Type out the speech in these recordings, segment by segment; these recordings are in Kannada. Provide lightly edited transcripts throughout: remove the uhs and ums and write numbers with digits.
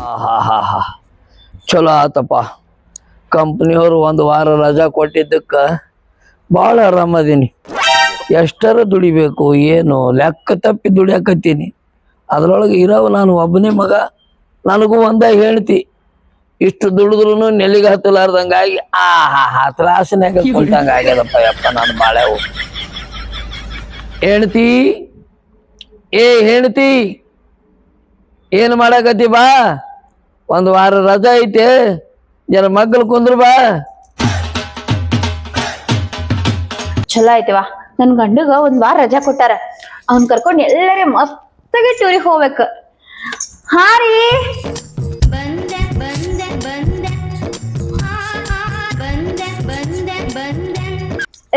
ಆಹಾ ಚಲೋ ಆತಪ್ಪ. ಕಂಪ್ನಿಯವರು ಒಂದು ವಾರ ರಜಾ ಕೊಟ್ಟಿದ್ದಕ್ಕೆ ಭಾಳ ಆರಾಮದೀನಿ. ಎಷ್ಟರ ದುಡಿಬೇಕು ಏನು ಲೆಕ್ಕ ತಪ್ಪಿ ದುಡಿಯಾಕತ್ತೀನಿ. ಅದ್ರೊಳಗೆ ಇರೋವು ನಾನು ಒಬ್ಬನೇ ಮಗ, ನನಗೂ ಒಂದ ಹೇಳ್ತಿ. ಇಷ್ಟು ದುಡಿದ್ರು ನೆಲ್ಲಿಗೆ ಹತ್ತಲಾರ್ದಂಗಾಗಿ ತ್ರಾಸನ್ಯಾಗ ಕುಂತಂಗ ಆಗ್ಯದಪ್ಪ ಯಪ್ಪ ನಾನು ಬಾಳೆವು. ಹೆಣ್ತಿ ಹೆಣ್ತಿ ಏನು ಮಾಡಕತ್ತಿ ಬಾ, ಒಂದು ವಾರ ರಜಾ ಐತೆ, ಜರ ಮಗ್ಗಲು ಕುಂದ್ರು ಬಾ. ಚಲೋ ಆಯ್ತವಾ, ನನ್ ಗಂಡಗ ಒಂದ್ ವಾರ ರಜಾ ಕೊಟ್ಟಾರ. ಅವ್ನ್ ಕರ್ಕೊಂಡ್ ಎಲ್ಲರೇ ಮಸ್ತಾಗಿ ಟೂರಿಗೆ ಹೋಗ್ಬೇಕ. ಹಾ ರೀ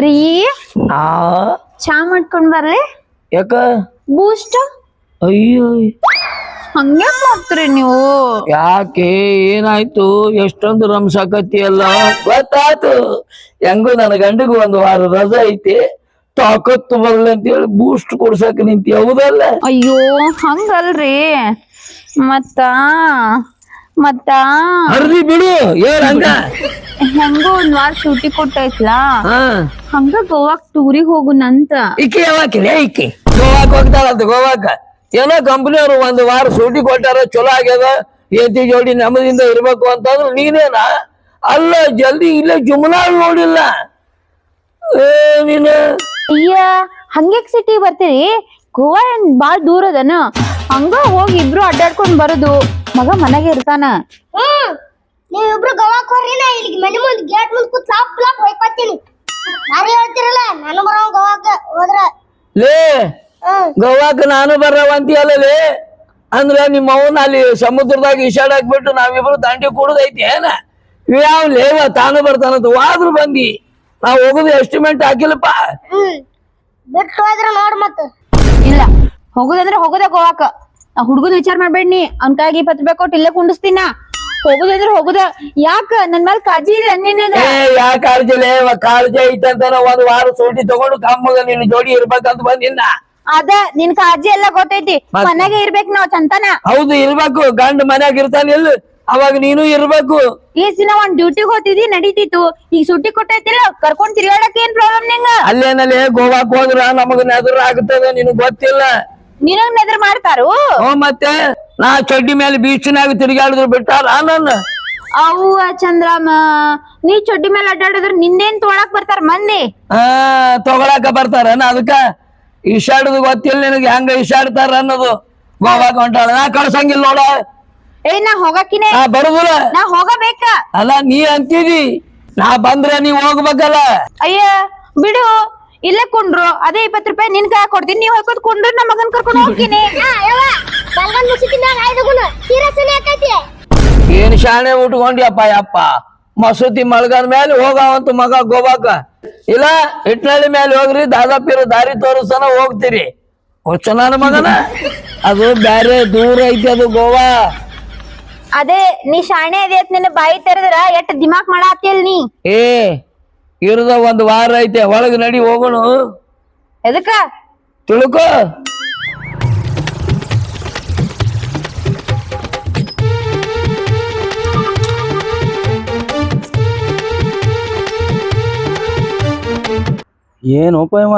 ರೀ ಚಾ ಮಾಡ್ಕೊಂಡ್ ಬರ್ರಿ. ಯಾಕ ಬೂಸ್ಟ್ ಅಯ್ಯೋ ಹಂಗೆ ಮಾಡ್ತೀರಿ ನೀವು? ಯಾಕೆ ಏನಾಯ್ತು? ಎಷ್ಟೊಂದು ರಂಸಾಕತಿ ಅಲ್ಲ. ಗೊತ್ತಾಯ್ತು, ಹೆಂಗು ನನ್ನ ಗಂಡಿಗೂ ಒಂದು ವಾರ ರಜಾ ಐತಿ, ತಾಕತ್ತು ಬರ್ಲಿ ಅಂತ ಹೇಳಿ ಬೂಸ್ಟ್ ಕೊಡ್ಸಕ್ ನಿಂತಿ, ಹೌದಲ್ಲ? ಅಯ್ಯೋ ಹಂಗಲ್ರಿ, ಮತ್ತ ಅರ್ದಿ ಬಿಡು, ಏನ್ ಹಂಗ? ಹೆಂಗೋ ಒಂದ್ ವಾರ ಶೂಟಿ ಕೊಟ್ಟೈತ್ಲಾ, ಹಾ ಹಂಗ ಗೋವಾಕ್ ಟೂರಿಗೆ ಹೋಗುನಂತ. ಈಕೆ ಯಾವಾಕಿಲ್ಲ, ಈಕೆ ಗೋವಾಕ್ ಹೋಗ್ತಾಳಂತ. ಗೋವಾಕ ಏನೋ ಕಂಪ್ನಿಯವರು ಒಂದು ವಾರ ಸೂಟಿ ಕೊಟ್ಟಾರ, ಚಲೋ ಆಗ್ಯದ, ಏತಿ ಜೋಡಿ ನೆಮ್ಮದಿಯಿಂದ ಇರ್ಬೇಕು ಅಂತಂದ್ರೆ ನೀನೇನ ಅಲ್ಲ, ಜಲ್ದಿ ಇಲ್ಲೇ ಜುಮ್ನಾಳ್ ನೋಡಿಲ್ಲ ನೀನು. ಅಯ್ಯ ಹಂಗ್ಯಾಕ್ ಸಿಟಿ ಬರ್ತೀರಿ? ಗೋವಾ ಏನ್ ಬಾಳ್ ದೂರ ಅದನ, ಹಂಗ ಹೋಗಿ ಇಬ್ರು ಅಡ್ಡಾಡ್ಕೊಂಡ್ ಬರುದು. ಮಗ ಮನೆಗೆ ಇರ್ತಾನ. ನೀವಿಬ್ರು ಗೋವಾಕ್ ಹೋಗ್ರಿ, ನಾ ಇಲ್ಲಿ ಮನೆ ಮುಂದ್ ಗೇಟ್ ಮುಂದ್ ಕೂತ್ ಲಾಪ್ ಹೋಯ್ಕೊತೀನಿ. ನಾರೇ ಹೇಳ್ತಿರಲ್ಲ, ನಾನು ಬರೋ ಗೋವಾಕ್ ಹೋದ್ರ. ಲೇ ಗೋವಾಕ ನಾನು ಬರವಂತೀಯಲ್ಲೇ ಅಂದ್ರೆ ನಿಮ್ಮ ಅವನ ಅಲ್ಲಿ ಸಮುದ್ರದಾಗ ಈಶಾಡಾಕ್ಬಿಟ್ಟು ನಾವಿಬ್ರು ದಂಡಿ ಕುಡುದೈತಿ ಏನ? ಯಾವ ಲೇವ ತಾನು ಬರ್ತಾನಂತ ವಾದ್ರು ಬಂದಿ, ನಾವ್ ಹೋಗುದು ಎಸ್ಟಿಮೇಟ್ ಹಾಕಿಲ್ಲಪ್ಪ. ಬಿಟ್ಟು ಹೋದ್ರ ನೋಡ್ ಮತ್ತ. ಇಲ್ಲ ಹೋಗುದಂದ್ರೆ ಹೋಗುದ ಗೋವಾಕ. ಹುಡ್ಗನ್ ವಿಚಾರ ಮಾಡ್ಬೇಡ್ನಿ, ಅವ್ನ ಕಾಯಿಗೆ 20 ರೂಪಾಯಿ ಕೊಟ್ಟು ಇಲ್ಲೇ ಕುಂಡಿಸ್ತೀನ. ಹೋಗುದಂದ್ರೆ ಹೋಗುದ. ಯಾಕ ನನ್ ಮೇಲೆ ಕಾಳಜಿ ಇಲ್ಲ ನಿನಗ? ಯಾ ಕಾಳಜಿ ಲೇವ? ಕಾಳಜಿ ಐತಂತ ಒಂದ್ ವಾರ ಸೂಟಿ ತಗೊಂಡು ಕಮ್ಮಗ ನಿನ್ನ ಜೋಡಿ ಇರ್ಬೇಕಂತ ಬಂದಿನ. ಅದ ನಿನ್ ಕಾಳಜಿ ಎಲ್ಲ ಗೊತ್ತೈತಿ, ಮನೆಗೆ ಇರ್ಬೇಕ್ ನಾವ್ ಚಂತನ. ಹೌದು ಇರ್ಬೇಕು, ಗಂಡ ಮನ್ಯಾಗ ಇರ್ತಾನ ಇಲ್ಲ, ಅವಾಗ ನೀನು ಇರ್ಬೇಕು. ಈಸ್ ದಿನ ಒಂದ್ ಡ್ಯೂಟಿಗೆ ಹೋಗ್ತಿದಿ ನಡೀತಿತ್ತು, ಈಗ ಸುಟ್ಟಿ ಕೊಟ್ಟೈತಿಲ್ಲ, ಕರ್ಕೊಂಡ್ ತಿರ್ಗಾಡಕ್ ಏನ್ ಪ್ರಾಬ್ಲಮ್ ನಿಂಗ? ಅಲ್ಲೇನಲ್ಲಿ ಗೋವಾಕ್ ಹೋದ್ರ ನಮಗ ನೆದರ್ ಆಗ್ತದ, ನಿನಗ್ ಗೊತ್ತಿಲ್ಲ. ನಿನಗ್ ನೆದರ್ ಮಾಡ್ತಾರು? ಮತ್ತೆ ನಾ ಚಡ್ಡಿ ಮೇಲೆ ಬೀಚ್ನಾಗ ತಿರುಗಾಡಿದ್ರು ಬಿಟ್ಟಾರ ನನ್ನ. ಅವ್ವ ಚಂದ್ರಮ್ಮ, ನೀ ಚಡ್ಡಿ ಮೇಲೆ ಅಡ್ಡಾಡಿದ್ರ ನಿಂದೇನ್ ತೊಗೊಳಕ್ ಬರ್ತಾರ ಮಂದಿ? ತಗೊಳಕ ಬರ್ತಾರ, ಅದಕ್ಕ ಈಶಾಡುದು ಗೊತ್ತಿಲ್ಲ ನಿನಗೆ ಹೆಂಗ ಈಶಾಡ್ತಾರ ಅನ್ನೋದು. ಗೋವಾಕ್ ಹೊಂಟಾಳ, ನಾ ಕಳ್ಸಂಗಿಲ್ಲ ನೋಡ. ನಾ ಹೋಗಕಿನೇ ಬರುದಿಲ್ಲ, ನಾ ಹೋಗಬೇಕ. ಅಲ್ಲ ನೀ ಅಂತಿದಿ, ನಾ ಬಂದ್ರೆ ನೀವ್ ಹೋಗ್ಬೇಕಲ್ಲ. ಅಯ್ಯ ಬಿಡು, ಇಲ್ಲೇ ಕೊಂಡ್ರು ಅದೇ 20 ರೂಪಾಯಿ ನಿನ್ ಕೈ ಕೊಡ್ತೀನಿ, ನೀವ್ ಹಾಕೋದ್ ಕೊಂಡ್ರು ನಮ್ಮ ಮಗನ್ ಕರ್ಕೊಂಡು ಹೋಗ್ತೀನಿ. ಏನ್ ಶಾಣೆ ಉಟ್ಕೊಂಡ್ಯಪ್ಪ ಯಪ್ಪ, ಮಸೂತಿ ಮಳ್ಗನ್ ಮೇಲೆ ಹೋಗವಂತ ಮಗ ಗೋವಾಕ. ಇಲ್ಲ ಇಟ್ನಳ್ಳಿ ಮೇಲೆ ಹೋಗ್ರಿ, ದಾದಾಪಿರ ದಾರಿ ತೋರಿಸನ ಹೋಗ್ತೀರಿ. ಹುಚ್ಚ ನನ್ನ ಮಗನ, ಅದು ಬ್ಯಾರೆ ದೂರ ಐತಿ ಅದು ಗೋವಾ. ಅದೇ ನೀ ಶಾಣೆ ಅದೇ ನಿನ್ನ ಬಾಯಿ ತೆರೆದ್ರ ಎಷ್ಟ್ ದಿಮಾಕ್ ಮಾಡಾತಿಲ್ ನೀ. ಇರದ ಒಂದ್ ವಾರ ಐತೆ, ಒಳಗ್ ನಡಿ ಹೋಗೋಣ. ಎದಕ್ಕ ತಿಳ್ಕೊ. ಏನು ಉಪಾಯವ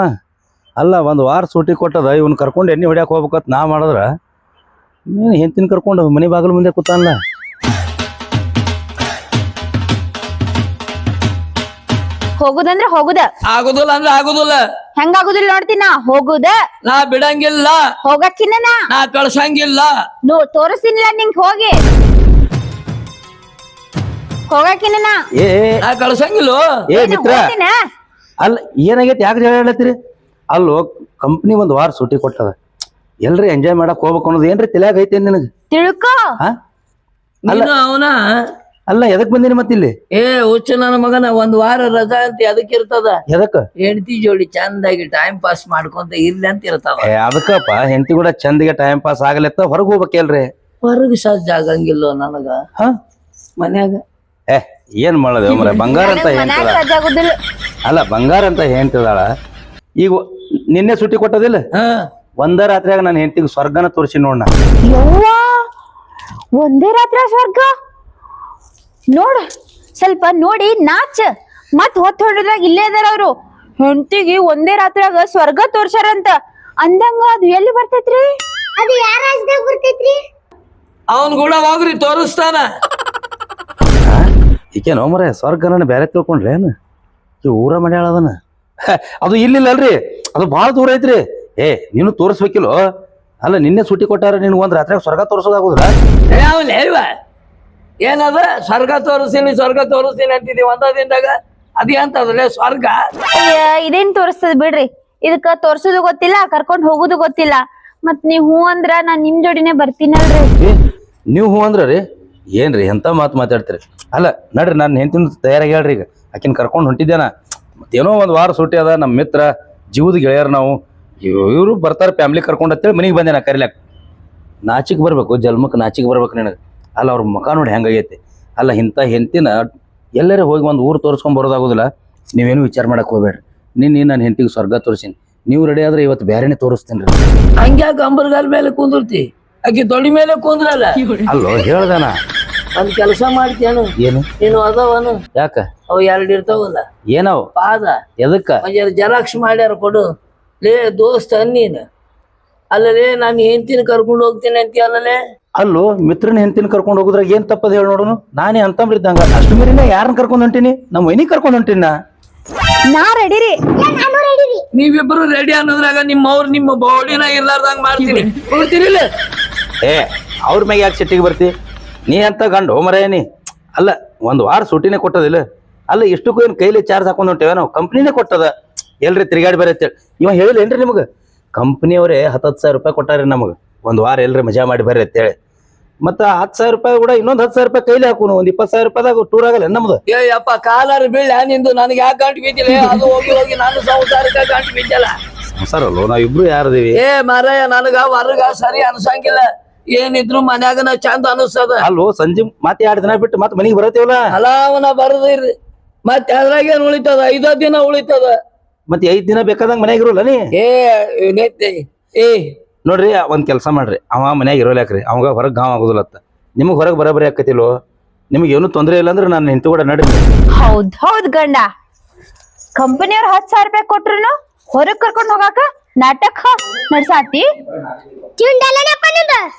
ಅಲ್ಲ, ಒಂದು ವಾರ ಸೂಟಿ ಕೊಟ್ಟದ, ಇವ್ನ ಕರ್ಕೊಂಡು ಎಣ್ಣೆ ಹೊಡ್ಯಾಕ ಹೋಗ್ಬೇಕತ್ ನಾ ಮಾಡಿದ್ರ, ನೀನು ಹೆಂತಿನ ಕರ್ಕೊಂಡು ಮನೆ ಬಾಗಿಲು ಮುಂದೆ ಕೂತಾನಲ್ಲ. ಹೋಗುದಂದ್ರ ಹೋಗುದ, ಆಗುದಿಲ್ಲ ಅಂದ್ರೆ ಆಗುದಿಲ್ಲ. ಹೆಂಗ ಆಗುದಿಲ್ಲ ನೋಡ್ತೀನ? ಹೋಗುದ, ನಾ ಬಿಡಂಗಿಲ್ಲ. ಹೋಗಕ್ಕಿನ ನಾ ಕಳ್ಸಂಗಿಲ್ಲ. ತೋರಿಸ್ತೀನಿಲ್ಲ ನಿಂಗ್ ಹೋಗಿ ಹೋಗಕ್ಕಿನ ನಾ ಕಳ್ಸಂಗಿಲ್ಲ. ಏ ಮಿತ್ರ, ಅಲ್ಲ ಏನಾಗೈತಿ? ಯಾಕೆ ಹೇಳತ್ತೀರಿ? ಅಲ್ಲೋ ಕಂಪ್ನಿ ಒಂದು ವಾರ ಸೂಟಿ ಕೊಟ್ಟದ, ಎಲ್ರಿ ಎಂಜಾಯ್ ಮಾಡಕ್ ಹೋಗ್ಬೇಕು ಅನ್ನೋದು ಏನ್ರಿ ತಲೆಯಾಗ ಐತೆ ನಿನಗೆ? ತಿಳ್ಕೊ. ಅವನ ಅಲ್ಲ ಎದಕ್ ಬಂದಿನಿ ಮತ್ತಿಲ್ಲಿ? ಹುಚ್ಚ ನನ್ನ ಮಗನ, ಒಂದ್ ವಾರ ರಜಾ ಅಂತ ಎದಕ್ ಇರ್ತದ? ಎದಕ್ಕ? ಹೆಂಡತಿ ಜೋಡಿ ಚಂದಾಗಿ ಟೈಮ್ ಪಾಸ್ ಮಾಡ್ಕೊಂತ ಇರ್ಲಿ ಅಂತ ಇರ್ತದ. ಅದಕ್ಕಪ್ಪ, ಹೆಂಡತಿ ಕೂಡ ಚಂದಿಗೆ ಟೈಮ್ ಪಾಸ್ ಆಗಲತ್ತ ಹೊರಗೆ ಹೋಗ್ಬೇಕಲ್ರಿ. ಹೊರಗ್ ಸಜ್ಜ ಆಗಂಗಿಲ್ಲ ನನಗ, ಮನ್ಯಾಗ. ಏನ್ ಮಾಡೋದು ಮರ, ಬಂಗಾರ ಅಂತ ಹೇಳ್ತಿದ. ಅಲ್ಲ ಬಂಗಾರ ಅಂತ ಹೇಳ್ತಿದಾಳ. ಈಗ ನಿನ್ನೆ ಸುಟ್ಟಿ ಕೊಟ್ಟದಿಲ್ಲ, ಒಂದ ರಾತ್ರಿಯಾಗ ನನ್ನ ಹೆಂಡತಿಗೆ ಸ್ವರ್ಗನ ತೋರಿಸಿ ನೋಡ. ಒಂದೇ ರಾತ್ರಿ ಸ್ವರ್ಗ ನೋಡ್ ಸ್ವಲ್ಪ ನೋಡಿ ನಾಚ್ ಮತ್ ಹೊತ್ತು ಹೊಡೆದ್ರಾಗ ಇಲ್ಲೇ ಇದಾರ ಅವ್ರು ಹೆಂಡತಿಗೆ ಒಂದೇ ರಾತ್ರಿಯಾಗ ಸ್ವರ್ಗ ತೋರ್ಸಾರಂತ ಅಂದಂಗ ಅದು ಎಲ್ಲಿ ಬರ್ತೈತ್ರಿ ಅದು ಯಾರ ರಾಜ್ಯದಾಗ ಬರ್ತೈತ್ರಿ ಅವನ್ ಕೂಡ ಹೋಗ್ರಿ ತೋರಿಸ್ತಾನ. ಈಕೇನೋ ಮರ ಸ್ವರ್ಗನ ಬೇರೆ ತಿಳ್ಕೊಂಡ್ರಿ ಏನು ಈ ಊರ ಮಾಡ್ಯಾಳ ಅದನ್ನ ಅದು ಇಲ್ಲಿಲ್ಲ ಅಲ್ರಿ ಅದು ಭಾಳ ದೂರ ಐತ್ರಿ. ನೀನು ತೋರಿಸ್ಬೇಕಿಲ್ಲೋ ಅಲ್ಲ ನಿನ್ನೆ ಸುಟ್ಟಿ ಕೊಟ್ಟಾರ ನಿನ್ಗೆ ಒಂದ್ ರಾತ್ರಿ ಸ್ವರ್ಗ ತೋರ್ಸೋದಾಗುದ್ರ ಏನದ ಸ್ವರ್ಗ ತೋರಿಸ್ತೀನಿ ಅಂತಿದೀವಿ ಒಂದ ದಿನದಾಗ ಅದೇ ಅಂತದಲ್ಲೇ ಸ್ವರ್ಗ. ಇದೇನ್ ತೋರಿಸ್ತದ ಬಿಡ್ರಿ ಇದಕ್ಕ ತೋರ್ಸೋದು ಗೊತ್ತಿಲ್ಲ ಕರ್ಕೊಂಡ್ ಹೋಗುದು ಗೊತ್ತಿಲ್ಲ ಮತ್ ನೀವ್ ಹೂ ಅಂದ್ರ ನಾನ್ ನಿಮ್ ಜೋಡಿನೇ ಬರ್ತೀನಲ್ರಿ. ನೀವು ಹೂ ಅಂದ್ರ ರೀ ಏನ್ರಿ ಎಂತ ಮಾತಾಡ್ತೀರಿ. ಅಲ್ಲ ನಡ್ರಿ ನಾನು ಹೆಂಡತಿನ ತಯಾರಾಗಿ ಹೇಳ್ರಿ ಈಗ ಆಕಿನ ಕರ್ಕೊಂಡು ಹೊಂಟಿದ್ದೇನ ಮತ್ತೇನೋ ಒಂದು ವಾರ ಸುಟ್ಟಿ ಅದ ನಮ್ಮ ಮಿತ್ರ ಜೀವದ ಗೆಳೆಯರ್ ನಾವು ಇವರು ಬರ್ತಾರೆ ಫ್ಯಾಮಿಲಿ ಕರ್ಕೊಂಡು ಅಂತೇಳಿ ಮನೆಗೆ ಬಂದೆ ನಾ ಕರಿಲಾಕ. ನಾಚಿಕ್ ಬರ್ಬೇಕು ಜಲ್ಮಕ್ಕೆ ನಾಚಿಕ್ ಬರ್ಬೇಕು ನಿನಗೆ. ಅಲ್ಲ ಅವ್ರ ಮುಖ ನೋಡಿ ಹೆಂಗಾಗೈತಿ. ಅಲ್ಲ ಇಂಥ ಹೆಂಡತಿನ ಎಲ್ಲರೇ ಹೋಗಿ ಒಂದು ಊರು ತೋರಿಸ್ಕೊಂಡ್ ಬರೋದಾಗೋದಿಲ್ಲ. ನೀವೇನು ವಿಚಾರ ಮಾಡಕ್ ಹೋಗ್ಬೇಡ್ರಿ. ನಿನ್ನೆ ನಾನು ಹೆಂಡತಿಗೆ ಸ್ವರ್ಗ ತೋರಿಸೀನಿ. ನೀವು ರೆಡಿ ಆದ್ರೆ ಇವತ್ತು ಬೇರೆನೆ ತೋರಿಸ್ತೀನಿ ರೀ. ಹಂಗ್ಯಾಕ ಅಂಬರ್ಗಾಲ್ ಮೇಲೆ ಕುಂದಿರ್ತಿ ಆಕಿ ತೊಡಿ ಮೇಲೆ ಕುಂದ್ರಲ್ಲ. ಅಲ್ಲೋ ಹೇಳ್ದಾನ ಒಂದ್ ಕೆಲಸ ಮಾಡ್ತೇನು ಏನು ನೀನು ಅದವನು ಯಾಕ ಅವ್ ಎರಡು ಇರ್ತಾವಲ್ಲ ಏನವ್ ಪಾದ ಎದಕ್ಕ ಜೆರಾಕ್ಸ್ ಮಾಡ್ಯಾರ ಕೊಡು ಲೇ ದೋಸ್ತ ನೀನು. ಅಲ್ಲಲೇ ನಾನು ಹೆಂಡತಿನ ಕರ್ಕೊಂಡು ಹೋಗ್ತೀನಿ ಅಂತೀಯ ಅಲ್ಲಲೇ. ಅಲ್ಲೋ ಮಿತ್ರನ ಹೆಂಡತಿನ ಕರ್ಕೊಂಡು ಹೋಗುದ್ರಾಗ ಏನ್ ತಪ್ಪದ ಹೇಳಿ ನೋಡೋನು. ನಾನೇ ಅಂತಂಬ್ರಿದ್ದಂಗ ಅಷ್ಟು ಮೀರಿನ ಯಾರನ್ನ ಕರ್ಕೊಂಡು ಹೊಂಟೀನಿ ನಮ್ಮ ಮನಿ ಕರ್ಕೊಂಡು ಹೊಂಟೀನಿ ನಾ ರೆಡಿ ರೀ. ನಾನು ರೆಡಿ ರೀ. ನೀವಿಬ್ರು ರೆಡಿ ಅನ್ನೋದ್ರಾಗ ನಿಮ್ಮ ಬಾಡಿನ ಇರ್ಲಾರ್ದಂಗ ಮಾಡ್ತೀನಿ ನೋಡ್ತೀರಿಲ್ಲ. ಅವ್ರ ಮ್ಯಾಗ ಯಾಕೆ ಸಿಟ್ಟಿಗೆ ಬರ್ತಿ ನೀ ಅಂತ ಗಂಡು ಮರೇನಿ. ಅಲ್ಲ ಒಂದು ವಾರ ಸುಟ್ಟಿನೇ ಕೊಟ್ಟದಿಲ್ಲ. ಅಲ್ಲ ಇಷ್ಟಕ್ಕೂ ಏನು ಕೈಲಿ ಚಾರ್ಜ್ ಹಾಕೊಂಡು ಹೊಂಟೇವ ನಾವು ಕಂಪ್ನಿನೇ ಕೊಟ್ಟದ ಎಲ್ರಿ ತಿರುಗಾಡಿ ಬರ ಅಂತೇಳಿ ಇವ ಹೇಳಿಲ್ಲ ಏನ್ರಿ ನಿಮಗೆ. ಕಂಪ್ನಿಯವರೇ 10,000 ರೂಪಾಯಿ ಕೊಟ್ಟಾರಿ ನಮಗೆ ಒಂದು ವಾರ ಎಲ್ರಿ ಮಜಾ ಮಾಡಿ ಬರ್ರಿ ಅಂತೇಳಿ. ಮತ್ತ 10,000 ರೂಪಾಯಿ ಕೂಡ ಇನ್ನೊಂದು 10,000 ರೂಪಾಯಿ ಕೈಲಿ ಹಾಕೋನು ಒಂದು 20,000 ರೂಪಾಯಿದಾಗ ಟೂರ್ ಆಗಲ್ಲ ನಮ್ದು. ಅಪ್ಪ ಕಾಲಾರ ಬೀಳ ನಿಂದು ನನಗೆ ಯಾಕೆ ಗಂಟು ಬಿದ್ದಿಲ್ಲ ಅದು ಹೋಗಿ ನಾನು ಸಂಸಾರಕ್ಕೆ ಗಂಟು ಬಿದ್ದಲ್ಲ. ಸಂಸಾರ ಅಲ್ಲೋ ನಾವಿಬ್ರು ಯಾರದೀವಿ. ಮಾರಾಯ ನನಗ ಹೊರಗ ಸರಿ ಅನ್ಸಂಗಿಲ್ಲ ಏನಿದ್ರು ಮನ್ಯಾಗನ ಚಂದ ಅನಿಸ್ತದ. ಅಲ್ಲೋ ಸಂಜೆ ಮತ್ತೆ 2 ದಿನ ಬಿಟ್ಟು ಮತ್ತೆ ಮನೆಗೆ ಬರತ್ತೇವಲ್ಲ. ಅಲಾವನ ಬರದಿರ್ರಿ ಮತ್ತೆ ಅದ್ರಾಗೇನ್ ಉಳಿತದ 5 ದಿನ ಉಳಿತದ. ಮತ್ತೆ 5 ದಿನ ಬೇಕಾದಂಗ ಮನ್ಯಾಗ ಇರೋಲ್ಲ ನೀ. ನೋಡ್ರಿ ಒಂದ್ ಕೆಲಸ ಮಾಡ್ರಿ ಅವ ಮನ್ಯಾಗ ಇರೋಲ್ಯಾಕ್ರಿ ಅವಾಗ ಹೊರಗೆ ಗಾಂವ್ ಆಗುದಿಲ್ಲತ್ತ. ನಿಮಗ್ ಹೊರಗೆ ಬರಬರಿ ಆಕತಿಲ್ವೋ ನಿಮ್ಗೆ ಏನು ತೊಂದ್ರೆ ಇಲ್ಲ ಅಂದ್ರೆ ನಾನು ಹೆಂಡತಿ ಕೂಡ ನಡ್ರಿ. ಹೌದ್ ಗಂಡ ಕಂಪನಿಯವ್ರ 10,000 ರೂಪಾಯಿ ಕೊಟ್ರು ಹೊರಗ್ ಕರ್ಕೊಂಡ್ ಹೋಗಾಕ ನಾಟಕ ನಡ್ಸಾತಿ.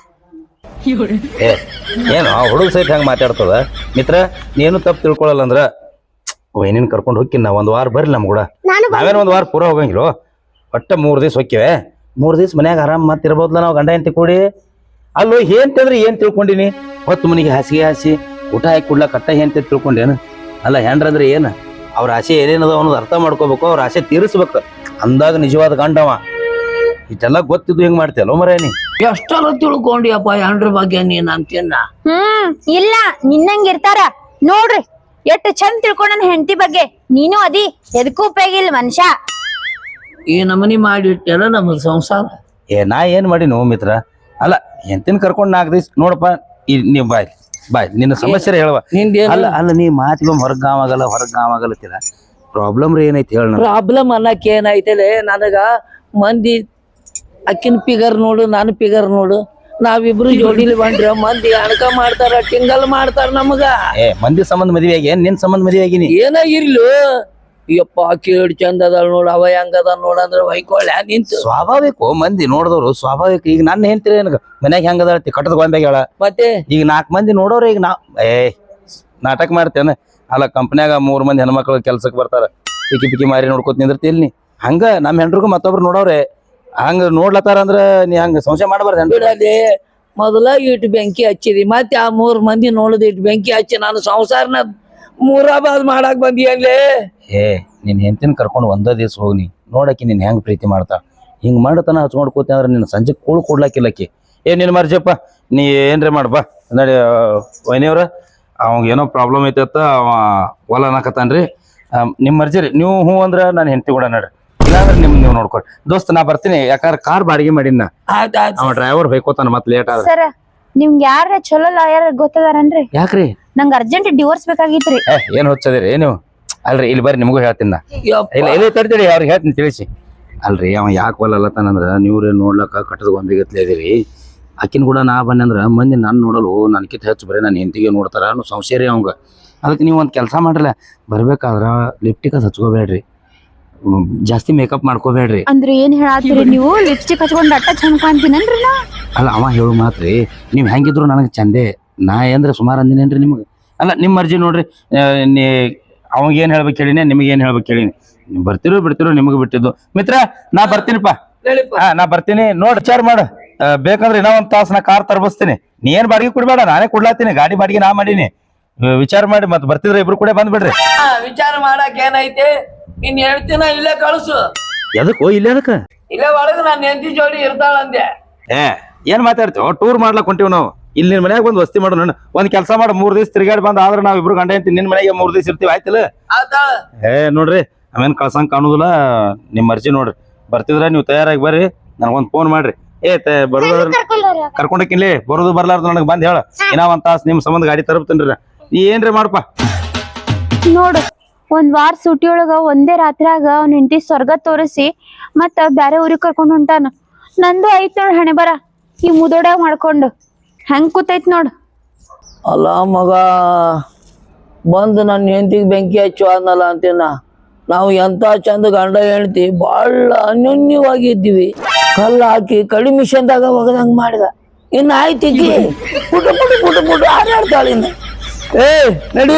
ಏನು ಹುಡುಗ ಸಹಿತ ಹೆಂಗ್ ಮಾತಾಡ್ತದ ಮಿತ್ರ. ನೀನು ತಪ್ಪು ತಿಳ್ಕೊಳಲ್ಲ ಅಂದ್ರ ವೈನಿನ್ ಕರ್ಕೊಂಡು ಹೋಗ್ತೀನಿ ನಾ ಒಂದ್ ವಾರ ಬರ್ರಿ ನಮ್ ಕೂಡ. ನಾವೇನು ಒಂದ್ ವಾರ ಪೂರ ಹೋಗಂಗಿಲ್ಲ ಒಟ್ಟ 3 ದಿವಸ ಹೋಗ್ತೇವೆ. 3 ದಿವಸ ಮನ್ಯಾಗ ಆರಾಮ್ ಮತ್ತಿರ್ಬೋದ್ಲ ನಾವು ಗಂಡ ಹೆಂಡತಿ ಕೂಡಿ. ಅಲ್ಲೋ ಏನ್ತಂದ್ರೆ ಏನ್ ತಿಳ್ಕೊಂಡಿನಿ ಹೊತ್ತು ಮನಿಗೆ ಹಾಸಿಗೆ ಹಾಸಿ ಊಟ ಹಾಕಿ ಕುಡ್ಲಾ ಕಟ್ಟ ಏನ್ ತಿಳ್ಕೊಂಡೇನು. ಅಲ್ಲ ಹೆಂಡ್ರಂದ್ರೆ ಏನು ಅವ್ರ ಆಸೆ ಏನೇನದ ಅನ್ನೋದು ಅರ್ಥ ಮಾಡ್ಕೋಬೇಕು ಅವ್ರ ಆಸೆ ತೀರಿಸ್ಬೇಕು ಅಂದಾಗ ನಿಜವಾದ ಗಂಡವ. ಇಷ್ಟೆಲ್ಲ ಗೊತ್ತಿದ್ದು ಹೆಂಗ್ ಮಾಡ್ತೀಯಲ್ಲ ಮರೇನಿ. ಎಷ್ಟರ ತಿಳ್ಕೊಂಡಿಯಪ್ಪ ಹೆಂಡ್ರ ಬಗ್ಗೆ ನೀನ್ ಅಂತೀನ. ಇಲ್ಲ ನಿನ್ನಂಗ ಇರ್ತಾರ ನೋಡ್ರಿ ಎಷ್ಟ್ ಚಂದ ತಿಳ್ಕೊಂಡ ಹೆಂಡತಿ ಬಗ್ಗೆ. ನೀನು ಅದಿ ಎದಕ್ಕೂ ಉಪಯೋಗ ಇಲ್ಲ ಮನುಷ್ಯ. ಈ ನಮನಿ ಮಾಡಿಟ್ಟೆಲ್ಲ ನಮಗ್ ಸಂಸಾರ. ನಾ ಏನ್ ಮಾಡಿ ನೋ ಮಿತ್ರ. ಅಲ್ಲ ಹೆಂಡತಿನ ಕರ್ಕೊಂಡ್ 4 ದಿವಸ ನೋಡಪ್ಪ ನೀವ್ ಬಾಯ್ ನಿನ್ನ ಸಮಸ್ಯೆ ಹೇಳುವ. ಅಲ್ಲ ಅಲ್ಲ ನೀ ಮಾತಿಗೊಮ್ಮೆ ಹೊರಗಾವಾಗಲ್ಲ ಪ್ರಾಬ್ಲಮ್ ರೀ ಏನೈತಿ ಹೇಳ. ಪ್ರಾಬ್ಲಮ್ ಅನ್ನಕ್ ಏನೈತಲೆ ನನಗ ಮಂದಿ ಅಕ್ಕಿನ ಫಿಗರ್ ನೋಡು ನಾನು ಫಿಗರ್ ನೋಡು ನಾವಿಬ್ರು ಜೋಡಿಲಿ ಬಂದ್ರ ಮಂದಿ ಅಣಕ ಮಾಡ್ತಾರ ಟಿಂಗಲ್ ಮಾಡ್ತಾರ ನಮಗ. ಮಂದಿ ಸಂಬಂಧ ಮದ್ವೆ ಆಗಿ ನಿನ್ ಸಂಬಂಧ ಮದ್ವೆ ಆಗಿನಿ ಏನ ಇರ್ಲು ಯಪ್ಪ ಕೇಳಿ ಚಂದ ಅದಾಳ ನೋಡು ಅವ ಹೆಂಗದ ನೋಡಂದ್ರ ಹೊಯ್ಕೊಳ್ಳ ನಿಂತು. ಸ್ವಾಭಾವಿಕ ಮಂದಿ ನೋಡಿದವ್ರು ಸ್ವಾಭಾವಿಕ. ಈಗ ನನ್ನ ಹೆಂಡ್ತಿರಿ ಏನಗ ಮನ್ಯಾಗ ಹೆಂಗದ ಕಟ್ಟದ ಗೊಂಬೆಗೆ ಹೇಳ ಮತ್ತೆ ಈಗ 4 ಮಂದಿ ನೋಡೋರು ಈಗ ನಾಟಕ ಮಾಡ್ತೇನೆ. ಅಲ್ಲ ಕಂಪ್ನ್ಯಾಗ 3 ಮಂದಿ ಹೆಣ್ಮಕ್ಳು ಕೆಲ್ಸಕ್ಕೆ ಬರ್ತಾರ ಪಿಕ್ಕಿ ಮಾರಿ ನೋಡ್ಕೋತ ನಿಂದಿರ್ತಿಲ್ ನೀ. ಹಂಗ ನಮ್ಮ ಹೆಂಡ್ರಿಗೂ ಮತ್ತೊಬ್ರು ನೋಡವ್ರೆ ಹಂಗ ನೋಡ್ಲತ್ತಾರ ಅಂದ್ರ ನೀ ಹಂಗ ಸಂಶಯ ಮಾಡಬಾರ್ದು. ಬಿಡಲಿ ಮೊದಲ ಇಟ್ಟು ಬೆಂಕಿ ಹಚ್ಚಿದಿ ಮತ್ತೆ ಆ 3 ಮಂದಿ ನೋಡದ್ ಇಟ್ಟು ಬೆಂಕಿ ಹಚ್ಚಿ ನಾನು ಸಂಸಾರನ ಮೂರಾಬಾದ್ ಮಾಡಾಕ್ ಬಂದಿಯಲ್ಲೇ. ನಿನ್ ಹೆಂಡತಿನ ಕರ್ಕೊಂಡು 1 ದಿವಸ ಹೋಗ್ನಿ ನೋಡಕಿ ನೀನ್ ಹೆಂಗ್ ಪ್ರೀತಿ ಮಾಡ್ತಾ ಹಿಂಗ್ ಮಾಡತನ ಹಚ್ಕೊಂಡ್ಕೋತಿ ಅಂದ್ರೆ ನಿನ್ನ ಸಂಜೆ ಕೂಳು ಕೊಡ್ಲಾಕಿಲ್ಲಕಿ. ನಿನ್ ಮರ್ಜಪ್ಪ ನೀ ಏನ್ರಿ ಮಾಡ್ಬಾ ನಡಿ. ವೈನಿಯವ್ರ ಅವಂಗ ಏನೋ ಪ್ರಾಬ್ಲಮ್ ಐತೆ ಅವ ಹೊಲ ಅನ್ನಕತ್ತಾನ್ರಿ. ನಿಮ್ ಮರ್ಜಿ ರೀ ನೀವು ಹೂ ಅಂದ್ರ ನಾನು ಹೆಂಡತಿ ಕೂಡ ನಡ್ರಿ ಇಲ್ಲಾಂದ್ರೆ ನೀವು ನೋಡ್ಕೊಡಿ ದೋಸ್ತ. ನಾ ಬರ್ತೀನಿ ಯಾಕಂದ್ರೆ ಕಾರ್ ಬಾಡಿಗೆ ಮಾಡಿನ ಅವ ಡ್ರೈವರ್ ಹೊಯ್ಕೋತಾನ ಮತ್ ಲೇಟ್ ಆದ್ರೆ. ಸರ್ ನಿಮ್ಗೆ ಯಾರ ಚಲೋ ಲಾಯರ್ ಗೊತ್ತದಾರನ್ರಿ? ಯಾಕ್ರಿ ನಂಗೆ ಅರ್ಜೆಂಟ್ ಡಿವೋರ್ಸ್ ಬೇಕಾಗಿತ್ರಿ. ಏನ್ ಹೊಚ್ಚದಿರಿ ನೀವು. ಅಲ್ರಿ ಇಲ್ಲಿ ಬರ್ರಿ ನಿಮಗೂ ಹೇಳ್ತೀನಿ ನಾ. ಇಲ್ಲ ತಡ್ತೀರಿ ಅವ್ರಿಗೆ ಹೇಳ್ತೀನಿ ತಿಳಿಸಿ. ಅಲ್ರಿ ಅವ ಯಾಕೆ ಹೊಲಲ್ಲತ್ತಾನಂದ್ರ ನೀವ್ರಿ ನೋಡ್ಲಕ್ಕ ಕಟ್ಟದ ಗೊಂಬೆಗತ್ಲೆ ಇದೀರಿ. ಆಕಿನ ಕೂಡ ನಾ ಬನ್ನಿ ಮಂದಿ ನಾನು ನೋಡಲು ನನಕಿಂತ ಹೆಚ್ಚು ಬರೀ ನಾನು ಹೆಂಡತಿಗೆ ನೋಡ್ತಾರ ಅನ್ನೋ ಸಂಶಯ ರೀ ಅವಂಗ. ಅದಕ್ಕೆ ನೀವು ಒಂದು ಕೆಲಸ ಮಾಡ್ರಲ್ಲ, ಬರ್ಬೇಕಾದ್ರ ಲಿಪ್ಟಿಕ್ ಅದು ಹಚ್ಕೋಬೇಡ್ರಿ, ಜಾಸ್ತಿ ಮೇಕಪ್ ಮಾಡ್ಕೋಬೇಡ್ರಿ. ಅಂದ್ರೆ ಏನ್ ಹೇಳತ್ತೀರಿ ನೀವು? ಲಿಪ್ಸ್ಟಿಕ್ ಹಚ್ಕೊಂಡ್ ಅಟ್ಟ ಚಂದ ಕಾಣ್ತೀನನ್ರಿ ನಾ? ಅಲ್ಲ ಅವ ಹೇಳು ಮಾತ್ರಿ, ನೀವು ಹೆಂಗಿದ್ರು ನನಗೆ ಚಂದೆ, ನಾ ಏನ್ರ ಸುಮಾರು ಅಂದಿನೇನ್ರಿ ನಿಮಗೆ? ಅಲ್ಲ ನಿಮ್ಮ ಮರ್ಜಿ ನೋಡ್ರಿ. ಅವಾಗ ಏನು ಹೇಳ್ಬೇಕು ಹೇಳಿನಿ, ನಿಮಗೆ ಏನು ಹೇಳ್ಬೇಕು ಹೇಳಿನಿ. ನೀವು ಬರ್ತಿರೋ ಬಿಡ್ತಿರೋ ನಿಮಗೆ ಬಿಟ್ಟಿದ್ದು. ಮಿತ್ರ ನಾ ಬರ್ತೀನಿಪ್ಪ. ಹಾ ನಾ ಬರ್ತೀನಿ, ನೋಡಿ ವಿಚಾರ ಮಾಡು. ಬೇಕಂದ್ರೆ ಇನ್ನೂ ಒಂದು ತಾಸು ನಾ ಕಾರ್ ತರ್ಬಿಸ್ತೀನಿ. ನೀ ಏನು ಬಾಡಿಗೆ ಕೊಡ್ಬೇಡ, ನಾನೇ ಕೊಡ್ಲಾತೀನಿ. ಗಾಡಿ ಬಾಡಿಗೆ ನಾ ಮಾಡೀನಿ. ವಿಚಾರ ಮಾಡಿ ಮತ್ತೆ ಬರ್ತಿದ್ರೆ ಇಬ್ರು ಕೂಡ ಬಂದ್ಬಿಡ್ರಿ. ವಿಚಾರ ಮಾಡಕ್ ಏನೈತಿ, ಇನ್ ಹೇಳ್ತೀನ ಇಲ್ಲೇ ಕಳ್ಸು. ಎದಕ್ಕೋ ಇಲ್ಲೇ ಅದಕ್ಕೆ ಇಲ್ಲೇ ಒಳಗ ನಾನು ಹೆಂಡತಿ ಜೋಡಿ ಇರ್ತಾಳಂದೆ. ಏನ್ ಮಾತಾಡ್ತೀವಿ? ಟೂರ್ ಮಾಡ್ಲಾಕ್ ಹೊಂಟಿವ್ ನಾವು. ಇಲ್ಲಿ ನಿನ್ ಮನ್ಯಾಗ ಬಂದು ವಸ್ತಿ ಮಾಡು. ಒಂದ್ ಕೆಲಸ ಮಾಡು, 3 ದಿವಸ ತಿರ್ಗಾಡಿ ಬಂದ್ ಆದ್ರೆ ನಾವ್ ಇಬ್ರು ಗಂಡ ಹೆಂಡತಿ ನಿನ್ ಮನೆಗೆ 3 ದಿವಸ ಇರ್ತೀವಿ, ಆಯ್ತಿಲ್ಲ? ನೋಡ್ರಿ ಅವೇನ್ ಕಳ್ಸಂಗ್ ಕಾಣುದಿಲ್ಲ, ನಿಮ್ ಮರ್ಜಿ ನೋಡ್ರಿ. ಬರ್ತಿದ್ರ ನೀವು ತಯಾರಾಗಿ ಬರ್ರಿ, ನನಗೊಂದ್ ಫೋನ್ ಮಾಡ್ರಿ. ಬರೋದ್ರ ಕರ್ಕೊಂಡಕ್ಕಿನ್ಲಿ, ಬರೋದು ಬರ್ಲಾರ್ದು ನನಗ್ ಬಂದ್ ಹೇಳ. ಇನ್ನ ಒಂದ್ ತಾಸ್ ನಿಮ್ ಸಂಬಂಧ ಗಾಡಿ ತರಪ್ತೇನ್ರಿ. ಏನ್ರಿ ಮಾಡಪ್ಪ ನೋಡು, ಒಂದ್ ವಾರ ಸೂಟಿ ಒಳಗ ಒಂದೇ ರಾತ್ರಿಯಾಗ ಅವ್ನ ಹೆಂಡತಿ ಸ್ವರ್ಗ ತೋರಿಸಿ ಮತ್ತ ಬ್ಯಾರೆ ಊರಿಗೆ ಕರ್ಕೊಂಡ್ ಹೊಂಟಾನ. ನಂದು ಐತ್ ನೋಡ್ ಹಣೆ ಬರ, ಈ ಮುದೋಡ್ಯಾಗ ಮಾಡ್ಕೊಂಡು ಹೆಂಗ್ ಕೂತೈತ್ ನೋಡು. ಅಲ್ಲ ಮಗ, ಬಂದು ನನ್ನ ಹೆಂಡತಿಗೆ ಬೆಂಕಿ ಹಚ್ಚು ಅನ್ನಲ್ಲ ಅಂತೀನ. ನಾವು ಎಂತ ಚಂದ ಗಂಡ ಹೆಂಡತಿ ಭಾಳ ಅನ್ಯೋನ್ಯವಾಗಿದ್ದೀವಿ. ಕಲ್ಲು ಹಾಕಿ ಕಡಿ ಮಿಷನ್ದಾಗ ಒಗದಂಗ ಮಾಡಿದ. ಇನ್ನು ಆಯ್ತಿಗಿ ಪುಟ ಪುಟ ಪುಟ ಪುಟ ಆಡಾಡ್ತಾಳ. ಇನ್ನು ನಡಿ,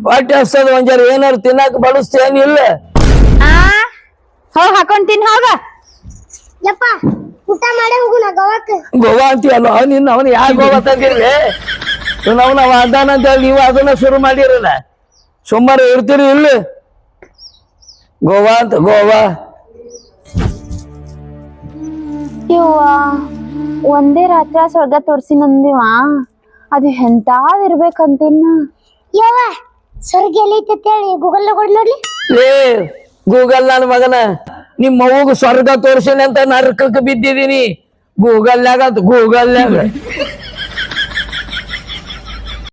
ಹೊಟ್ಟೆ ಹಸ್ತದ, ಒಂಜಾರ ಏನಾರು ತಿನ್ನಾಕ ಬಡಿಸ್ತೇನಿಲ್ಲ. ಹೋಗ್ ಹಾಕೊಂಡ್ ತಿನ್ ಹೋಗ. ಯಪ್ಪ ಊಟ ಮಾಡೇ ಹೋಗುಣ ಗೋವಾಕ್ಕೆ. ಗೋವಾ ಅಂತೀಯಲ್ಲ ನಿನ್ನ, ಅವನು ಯಾರ ಗೋವಾ ತಂದಿರ್ಲಿ? ಅವನ ಅದಾನ ಅಂತ ಹೇಳಿ ನೀವು ಅದನ್ನ ಶುರು ಮಾಡಿರಲ್ಲ. ಸುಮಾರು ಇರ್ತೀರಿ ಇಲ್ಲ? ಗೋವಾ ಅಂತ ಗೋವಾ. ಯವ್ವ, ಒಂದೇ ರಾತ್ರಿ ಸ್ವರ್ಗ ತೋರ್ಸಿ ನಂದಿವ, ಅದು ಎಂತಾದ್ ಇರ್ಬೇಕಂತೀನ. ಯವ್ವ ಸ್ವರ್ಗ ಎಲ್ಲೈತೆ ಹೇಳಿ ಗೂಗಲ್ ನೋಡ್ಲಿ. ಗೂಗಲ್ ನನ್ನ ಮಗನ, ನಿಮ್ಮ ಅವ್ವಗ ಸ್ವರ್ಗ ತೋರ್ಸಿನಿ ಅಂತ ನರಕಕ್ಕೆ ಬಿದ್ದಿದೀನಿ. ಗೂಗಲ್ನಾಗ ಅಂತ ಗೂಗಲ್ನಾಗ